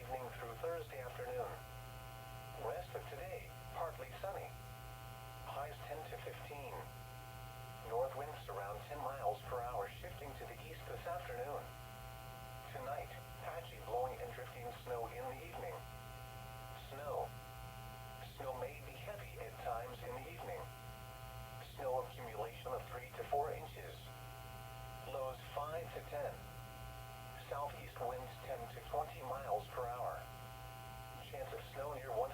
evening through Thursday afternoon. Rest of today, partly sunny. Highs 10 to 15. North winds around 10 miles per hour, shifting to the east this afternoon. Tonight, patchy blowing and drifting snow in the evening. Snow. Snow may be heavy at times in the evening. Snow accumulation of 3 to 4 inches. Lows 5 to 10. Southeast winds 10 to 20 miles per hour. Chance of snow near 100%.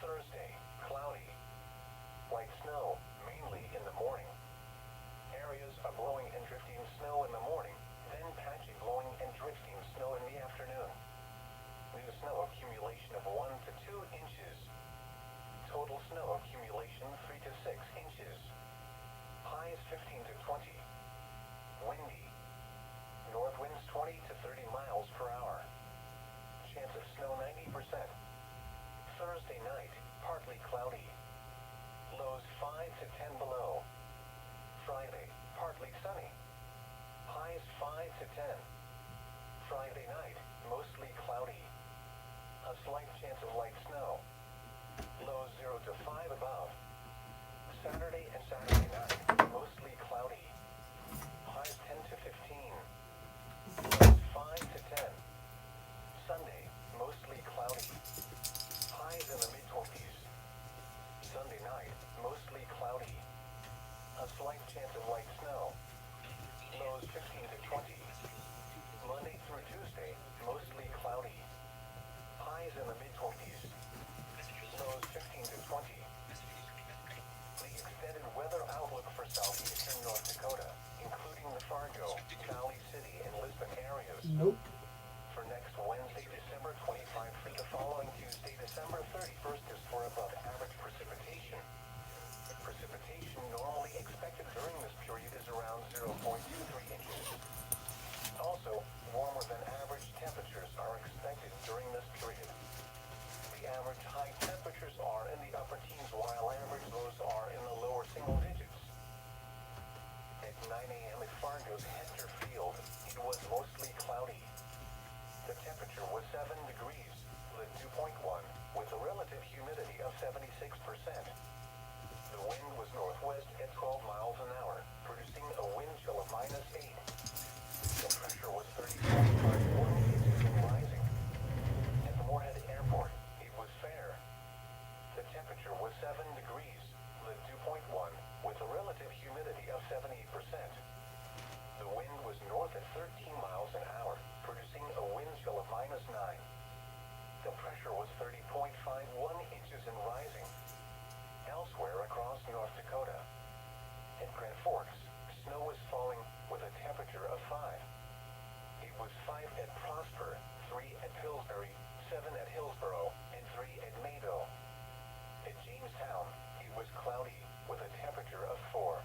Thursday, cloudy. Light snow, mainly in the morning. Areas of blowing and drifting snow in the morning, then patchy blowing and drifting snow in the afternoon. New snow accumulation of 1 to 2 inches. Total snow accumulation 3 to 6 inches. Highs 15 to 20. Windy. North winds 20 to 30 miles per hour. Chance of snow 90%. Thursday night, partly cloudy. Lows 5 to 10 below. Friday, partly sunny. Highs 5 to 10. Friday night, mostly cloudy. A slight chance of light snow. Lows 0 to 5 above. Saturday and Saturday night, mostly cloudy. Highs 10 to 15. Lows 5 to 10. Sunday, mostly cloudy. Highs in the mid-20s. Sunday night, mostly cloudy. A slight chance of light snow. Lows 15 to 20. Monday through Tuesday, mostly cloudy. Highs in the mid-20s. Lows 15 to 20. The extended weather outlook for southeastern North Dakota, including the Fargo, Valley City, and Lisbon areas. Nope. For next Wednesday, December 25 through the following Tuesday, December 31st is for above average precipitation. Precipitation normally expected during this period is around 0.23 inches. Also, warmer than average temperatures are expected during this period. The average high temperatures are in the upper teens while average lows are in the lower single digits. At 9 a.m. at Fargo's Hector Field, it was mostly cloudy. The temperature was 7 degrees, the dew point 1, with a relative humidity of 76%. The wind was northwest at 12 miles an hour, producing a wind chill of -8. The pressure was 30.51 inches and rising. At Moorhead Airport, it was fair. The temperature was 7 degrees, the dew point 1, with a relative humidity of 78%. The wind was north at 13 miles an hour, producing a wind chill of -9. The pressure was 30.51 inches and rising. Elsewhere across North Dakota. At Grand Forks, snow was falling with a temperature of 5. It was 5 at Prosper, 3 at Pillsbury, 7 at Hillsboro, and 3 at Mayville. At Jamestown, it was cloudy with a temperature of 4.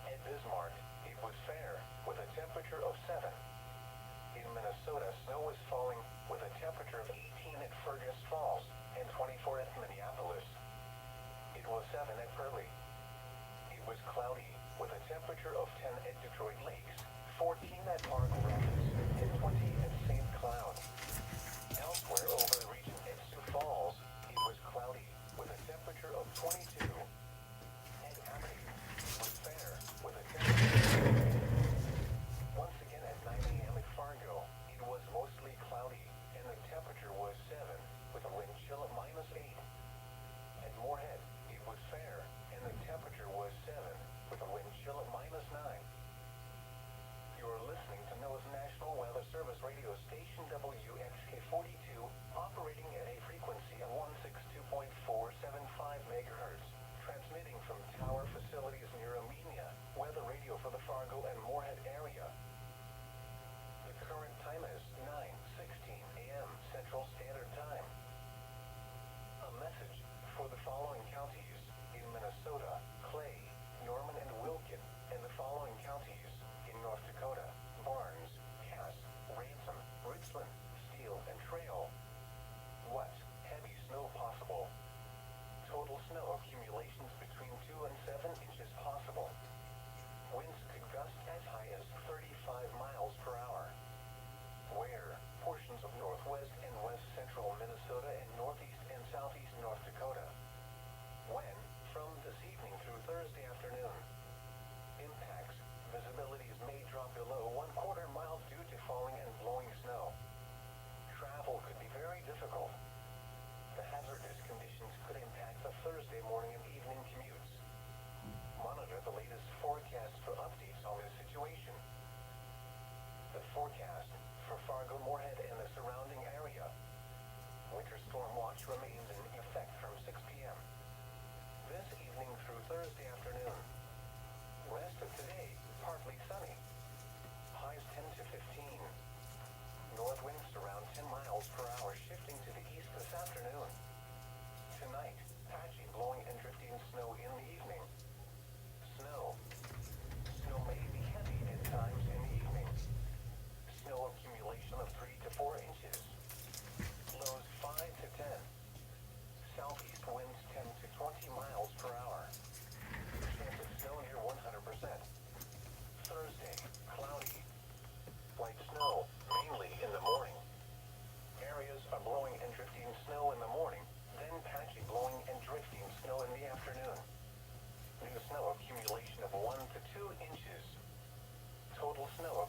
At Bismarck, it was fair with a temperature of 7. In Minnesota, snow was falling with a temperature of 18 at Fergus Falls and 24 at Minneapolis. It was 7 at Burley. It was cloudy with a temperature of 10 at Detroit Lakes, 14 at Park Rapids, and 20 at St. Cloud. Elsewhere over the region at Sioux Falls, it was cloudy with a temperature of 22. At Amity, it was fair with a temperature of 8. Once again at 9 a.m. at Fargo, it was mostly cloudy, and the temperature was 7 with a wind chill of -8. At Moorhead, it was fair, and the temperature was 7 with a wind chill of -9. You're listening to NOAA's National Weather Service radio station WXK42, operating at a frequency of 162.475 megahertz. Thursday morning and evening commutes. Monitor the latest forecast for updates on this situation. The forecast for Fargo, Moorhead, and the surrounding area. Winter storm watch remains in effect from 6 p.m. this evening through Thursday afternoon. Rest of today, partly sunny. Highs 10 to 15. North winds around 10 miles per hour, shifting to the east this afternoon. Tonight, patchy blowing and drifting snow in the evening. Snow. Snow may be heavy at times in the evening. Snow accumulation of 3 to 4 inches. Lows 5 to 10. Southeast winds 10 to 20 miles per hour. Chance of snow near 100%. Thursday, cloudy. Light snow, mainly in the morning. Areas of blowing and drifting snow in the morning, then patchy blowing and drifting snow in the afternoon. New snow accumulation of 1 to 2 inches. Total snow